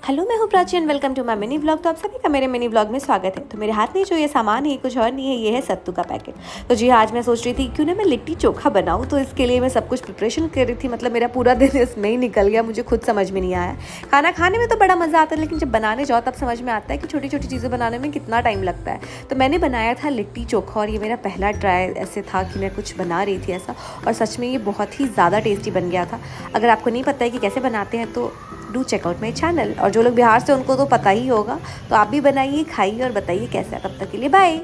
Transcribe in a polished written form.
Hello, मैं हूँ Prachi and welcome to my mini vlog. तो आप सभी का मेरे मिनी व्लॉग में स्वागत है। तो मेरे हाथ में जो ये सामान है कुछ और नहीं है, ये है सत्तू का पैकेट। तो जी आज मैं सोच रही थी क्यों ना मैं लिट्टी चोखा बनाऊँ। तो इसके लिए मैं सब कुछ प्रिपरेशन कर रही थी। मतलब मेरा पूरा दिन इसमें ही निकल गया, मुझे खुद समझ में नहीं आया। खाना खाने में तो बड़ा मज़ा आता है, लेकिन जब बनाने जाओ तब समझ में आता है कि छोटी छोटी चीज़ें बनाने में कितना टाइम लगता है। तो मैंने बनाया था लिट्टी चोखा और ये मेरा पहला ट्राई ऐसे था कि मैं कुछ बना रही थी ऐसा, और सच में ये बहुत ही ज़्यादा टेस्टी बन गया था। अगर आपको नहीं पता है कि कैसे बनाते हैं तो do check out my channel. और जो लोग बिहार से उनको तो पता ही होगा। तो आप भी बनाइए, खाइए और बताइए कैसा है। तब तक के लिए बाय।